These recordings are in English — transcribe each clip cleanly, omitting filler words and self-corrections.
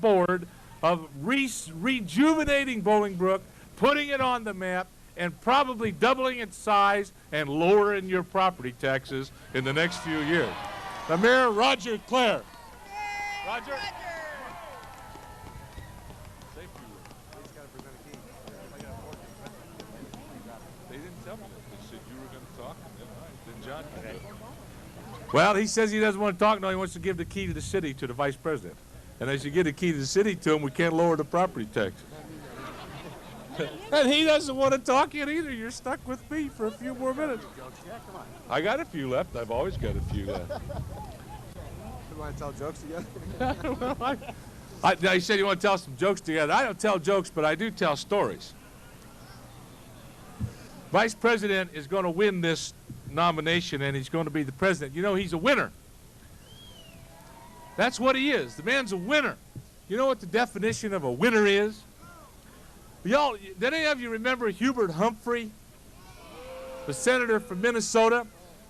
board of rejuvenating Bolingbrook, putting it on the map, and probably doubling its size and lowering your property taxes in the next few years. The Mayor, Roger Claar. Roger. They didn't tell me that. They said you were going to talk, and then John can do it. Well, he says he doesn't want to talk. No, he wants to give the key to the city to the vice president. And as you give the key to the city to him, we can't lower the property taxes. And he doesn't want to talk yet either. You're stuck with me for a few more minutes. I got a few left. I've always got a few left. You want to tell jokes together? Well, I said you want to tell some jokes together. I don't tell jokes, but I do tell stories. Vice President is going to win this nomination, and he's going to be the president. You know, he's a winner. That's what he is. The man's a winner. You know what the definition of a winner is? Y'all, did any of you remember Hubert Humphrey, the senator from Minnesota?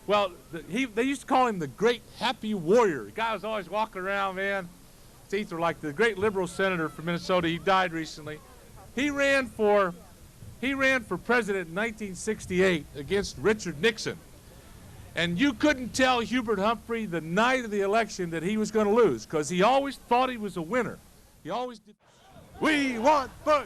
Well, they used to call him the Great Happy Warrior. The guy was always walking around, man. His teeth were like the great liberal senator from Minnesota. He died recently. He ran for president in 1968 against Richard Nixon. And you couldn't tell Hubert Humphrey the night of the election that he was going to lose, because he always thought he was a winner. He always did. We want Bush!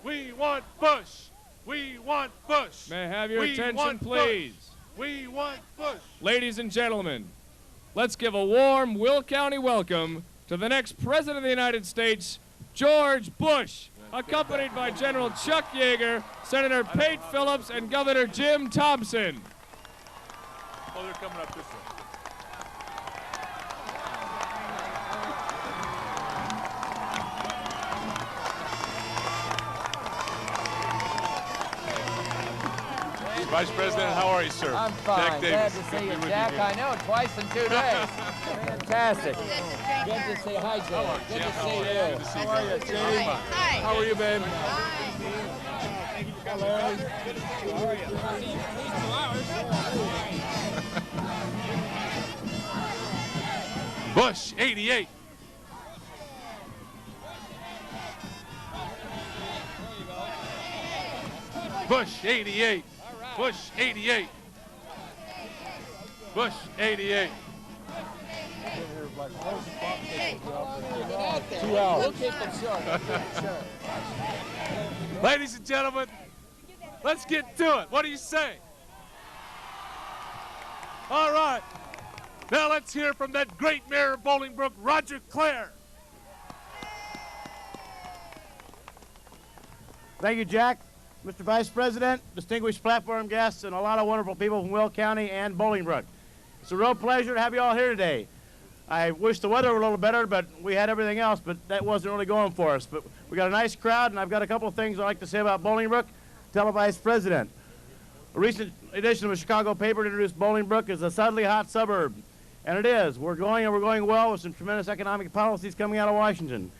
We want Bush! We want Bush! May I have your attention, please? We want Bush! Ladies and gentlemen, let's give a warm Will County welcome to the next President of the United States, George Bush, accompanied by General Chuck Yeager, Senator Pate Phillips, and Governor Jim Thompson. Oh, they're coming up this way. Vice President, how are you, sir? I'm fine. Jack Glad Davis. to see you, Jack. I know, twice in 2 days. Fantastic. Good to see you. Hi, Jack. Good to see you. Good to see you. How are you, Jay? Hi. How are you, babe? Larry. Bush, 88. Bush, 88. Bush, 88. Bush, 88. 2 hours. We'll keep it short. Ladies and gentlemen, let's get to it. What do you say? All right. Now let's hear from that great mayor of Bolingbrook, Roger Claar. Thank you, Jack. Mr. Vice President, distinguished platform guests, and a lot of wonderful people from Will County and Bolingbrook. It's a real pleasure to have you all here today. I wish the weather were a little better, but we had everything else, but that wasn't really going for us. But we got a nice crowd, and I've got a couple of things I'd like to say about Bolingbrook. Tell the Vice President. A recent edition of a Chicago paper introduced Bolingbrook as a suddenly hot suburb. And it is. We're going well with some tremendous economic policies coming out of Washington.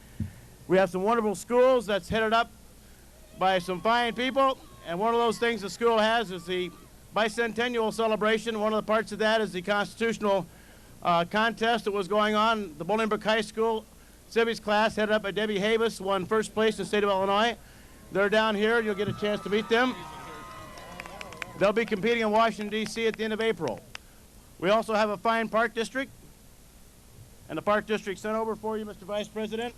We have some wonderful schools that's headed up by some fine people, and one of those things the school has is the bicentennial celebration. One of the parts of that is the constitutional contest that was going on. The Bolingbrook High School civics class, headed up by Debbie Havis, won first place in the state of Illinois. They're down here. You'll get a chance to meet them. They'll be competing in Washington, D.C. at the end of April. We also have a fine park district, and the park district sent over for you, Mr. Vice President,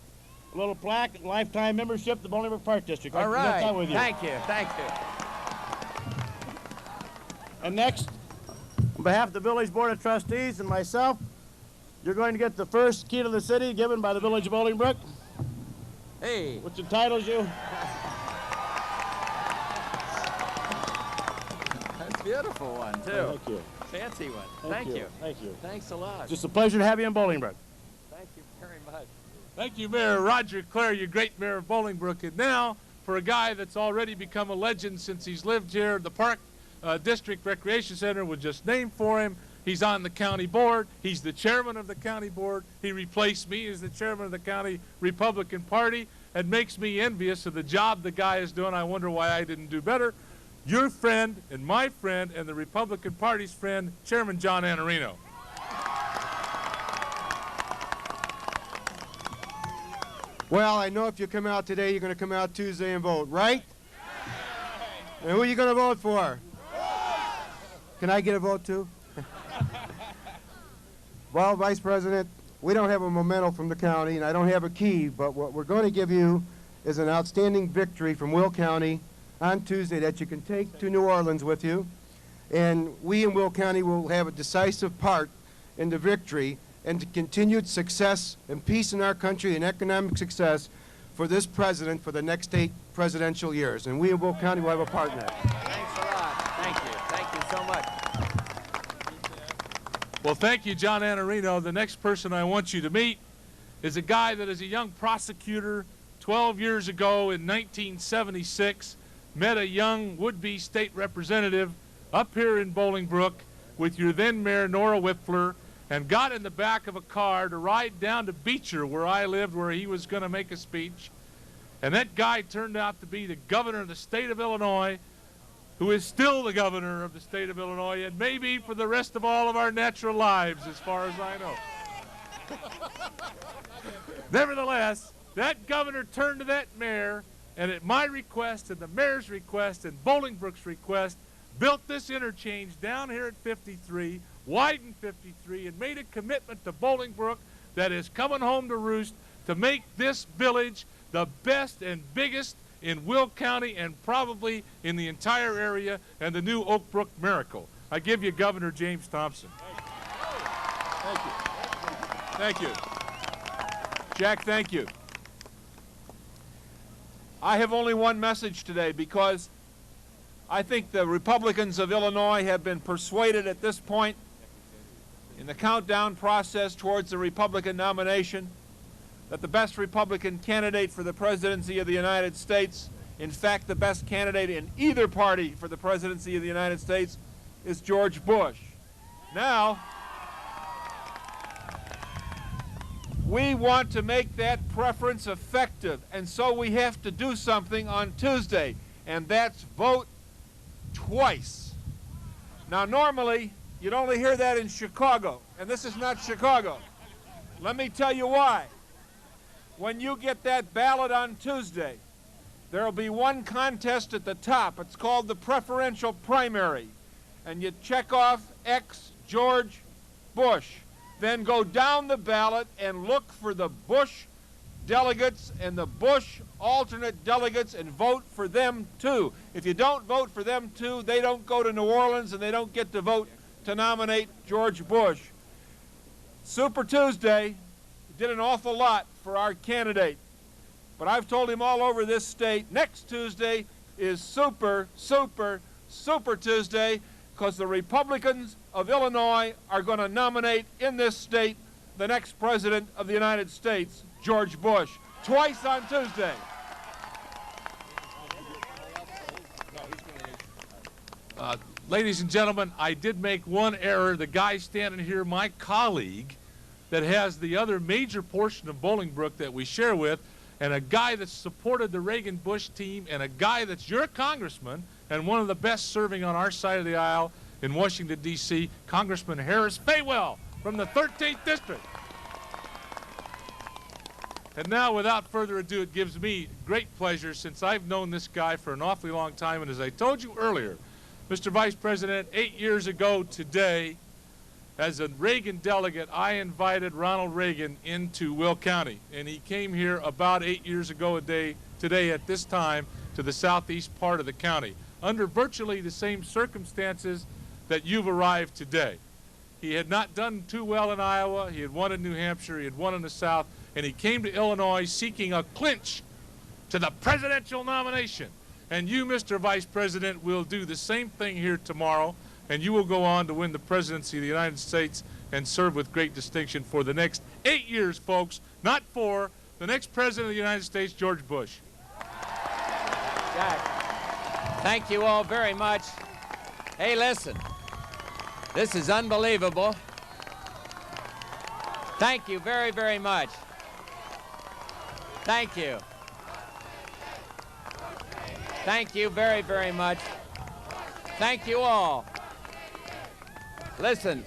a little plaque, lifetime membership, the Bolingbrook Park District. All right. Thank you. Thank you. And next, on behalf of the Village Board of Trustees and myself, you're going to get the first key to the city given by the Village of Bolingbrook. Hey. Which entitles you. That's a beautiful one, too. Oh, thank you. Fancy one. Thank you. Thank you. Thanks a lot. Just a pleasure to have you in Bolingbrook. Thank you very much. Thank you, Mayor Roger Claar, you great mayor of Bolingbrook. And now, for a guy that's already become a legend since he's lived here, the Park District Recreation Center was just named for him. He's on the county board. He's the chairman of the county board. He replaced me as the chairman of the county Republican Party and makes me envious of the job the guy is doing. I wonder why I didn't do better. Your friend and my friend and the Republican Party's friend, Chairman John Anarino. Well, I know if you come out today, you're going to come out Tuesday and vote, right? And who are you going to vote for? Can I get a vote too? Well, Vice President, we don't have a memento from the county, and I don't have a key, but what we're going to give you is an outstanding victory from Will County on Tuesday that you can take to New Orleans with you. And we in Will County will have a decisive part in the victory and the continued success and peace in our country and economic success for this president for the next 8 presidential years. And we in Will County will have a part in that. Thanks a lot. Thank you. Thank you so much. Well, thank you, John Anarino. The next person I want you to meet is a guy that is a young prosecutor 12 years ago in 1976, met a young would-be state representative up here in Bolingbrook with your then mayor, Nora Whipler, and got in the back of a car to ride down to Beecher, where I lived, where he was going to make a speech. And that guy turned out to be the governor of the state of Illinois, who is still the governor of the state of Illinois, and maybe for the rest of all of our natural lives, as far as I know. Nevertheless, that governor turned to that mayor, and at my request and the mayor's request and Bolingbrook's request, built this interchange down here at 53, widened 53, and made a commitment to Bolingbrook that is coming home to roost to make this village the best and biggest in Will County and probably in the entire area, and the new Oak Brook miracle. I give you Governor James Thompson. Thank you. Thank you. Jack, thank you. I have only one message today because I think the Republicans of Illinois have been persuaded at this point in the countdown process towards the Republican nomination that the best Republican candidate for the presidency of the United States, in fact, the best candidate in either party for the presidency of the United States, is George Bush. Now, we want to make that preference effective, and so we have to do something on Tuesday, and that's vote twice. Now, normally, you'd only hear that in Chicago, and this is not Chicago. Let me tell you why. When you get that ballot on Tuesday, there will be one contest at the top. It's called the preferential primary. And you check off X George Bush. Then go down the ballot and look for the Bush delegates and the Bush alternate delegates and vote for them too. If you don't vote for them too, they don't go to New Orleans and they don't get to vote to nominate George Bush. Super Tuesday did an awful lot for our candidate. But I've told him all over this state, next Tuesday is Super Tuesday, because the Republicans of Illinois are going to nominate in this state the next president of the United States, George Bush, twice on Tuesday. Ladies and gentlemen, I did make one error. The guy standing here, my colleague, that has the other major portion of Bolingbrook that we share with, and a guy that supported the Reagan-Bush team, and a guy that's your congressman, and one of the best serving on our side of the aisle in Washington, D.C., Congressman Harris Faywell from the 13th District. And now, without further ado, it gives me great pleasure, since I've known this guy for an awfully long time, and as I told you earlier, Mr. Vice President, 8 years ago today, as a Reagan delegate, I invited Ronald Reagan into Will County, and he came here about 8 years ago today at this time to the southeast part of the county, under virtually the same circumstances that you've arrived today. He had not done too well in Iowa, he had won in New Hampshire, he had won in the South, and he came to Illinois seeking a clinch to the presidential nomination. And you, Mr. Vice President, will do the same thing here tomorrow, and you will go on to win the presidency of the United States and serve with great distinction for the next 8 years, folks, not 4. The next president of the United States, George Bush. Jack, thank you all very much. Hey, listen, this is unbelievable. Thank you very, very much. Thank you. Thank you very, very much. Thank you all. Listen,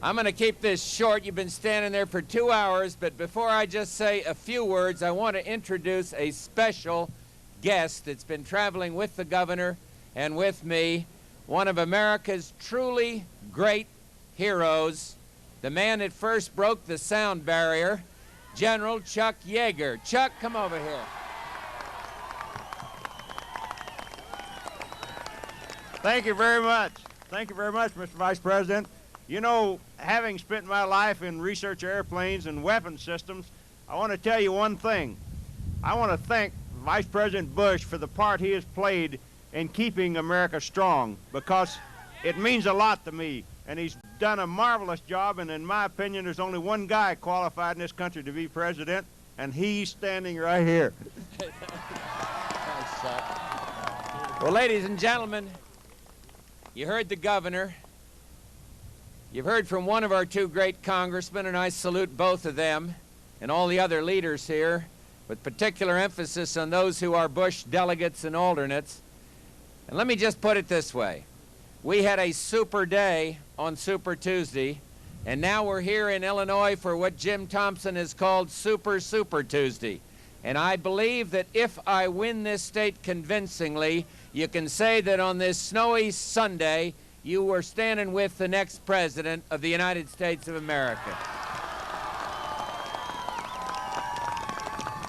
I'm going to keep this short. You've been standing there for 2 hours, but before I just say a few words, I want to introduce a special guest that's been traveling with the governor and with me, one of America's truly great heroes, the man that first broke the sound barrier, General Chuck Yeager. Chuck, come over here. Thank you very much. Thank you very much, Mr. Vice President. You know, having spent my life in research airplanes and weapon systems, I want to tell you one thing. I want to thank Vice President Bush for the part he has played in keeping America strong, because it means a lot to me, and he's done a marvelous job, and in my opinion, there's only one guy qualified in this country to be president, and he's standing right here. Well, ladies and gentlemen, you heard the governor. You've heard from one of our two great congressmen, and I salute both of them and all the other leaders here, with particular emphasis on those who are Bush delegates and alternates. And let me just put it this way. We had a super day on Super Tuesday, and now we're here in Illinois for what Jim Thompson has called Super Tuesday. And I believe that if I win this state convincingly, you can say that on this snowy Sunday, you were standing with the next president of the United States of America.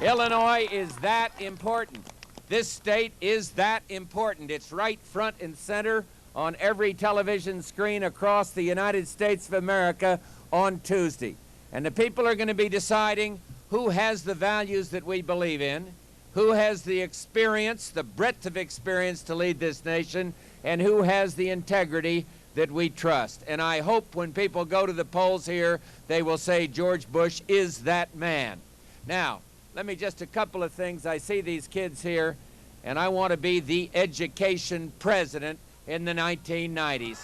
Illinois is that important. This state is that important. It's right front and center on every television screen across the United States of America on Tuesday. And the people are going to be deciding who has the values that we believe in, who has the experience, the breadth of experience to lead this nation, and who has the integrity that we trust. And I hope when people go to the polls here, they will say George Bush is that man. Now, let me just a couple of things. I see these kids here, and I want to be the education president in the 1990s.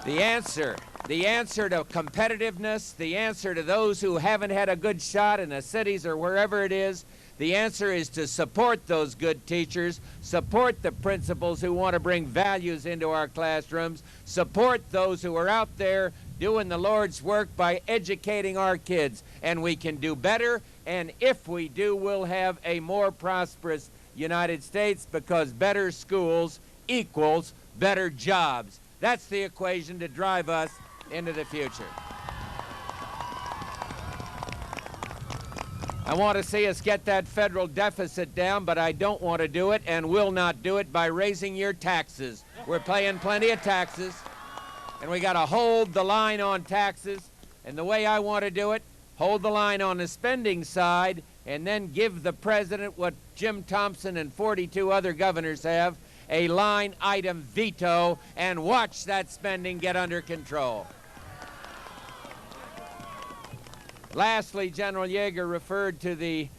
The answer to competitiveness, the answer to those who haven't had a good shot in the cities or wherever it is, the answer is to support those good teachers, support the principals who want to bring values into our classrooms, support those who are out there doing the Lord's work by educating our kids. And we can do better, and if we do, we'll have a more prosperous United States, because better schools equals better jobs. That's the equation to drive us into the future. I want to see us get that federal deficit down, but I don't want to do it and will not do it by raising your taxes. We're paying plenty of taxes, and we got to hold the line on taxes. And the way I want to do it, hold the line on the spending side, and then give the president what Jim Thompson and 42 other governors have, a line item veto, and watch that spending get under control. Lastly, General Yeager referred to the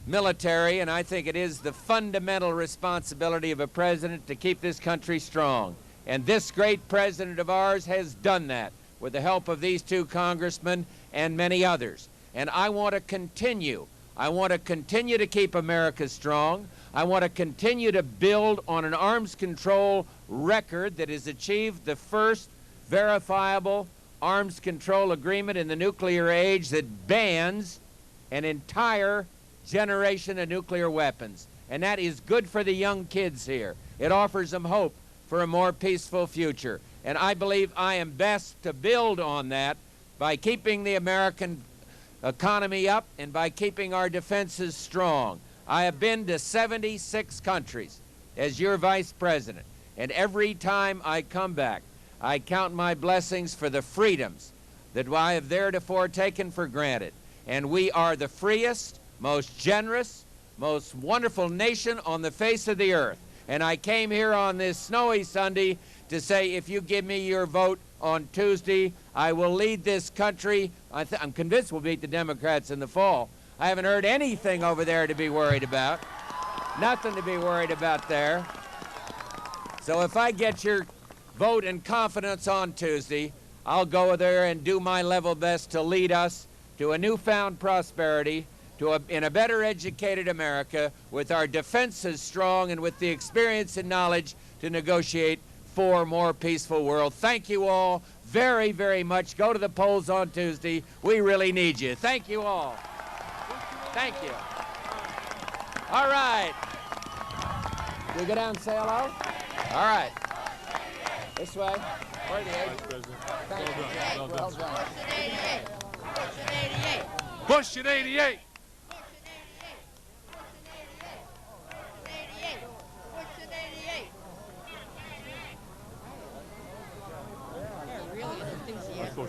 military, and I think it is the fundamental responsibility of a president to keep this country strong. And this great president of ours has done that with the help of these two congressmen and many others. And I want to continue. I want to continue to keep America strong. I want to continue to build on an arms control record that has achieved the first verifiable arms control agreement in the nuclear age that bans an entire generation of nuclear weapons. And that is good for the young kids here. It offers them hope for a more peaceful future. And I believe I am best to build on that by keeping the American economy up and by keeping our defenses strong. I have been to 76 countries as your vice president, and every time I come back, I count my blessings for the freedoms that I have theretofore taken for granted. And we are the freest, most generous, most wonderful nation on the face of the earth. And I came here on this snowy Sunday to say, if you give me your vote on Tuesday, I will lead this country. I'm convinced we'll beat the Democrats in the fall. I haven't heard anything over there to be worried about. Nothing to be worried about there. So if I get your vote and confidence on Tuesday, I'll go there and do my level best to lead us to a newfound prosperity, in a better educated America, with our defenses strong and with the experience and knowledge to negotiate for a more peaceful world. Thank you all very, very much. Go to the polls on Tuesday. We really need you. Thank you all. Thank you. All right. We go down and say hello? All right. This way. Where are the agents? Thank you. Well done. Bush in 88. Really enthusiastic.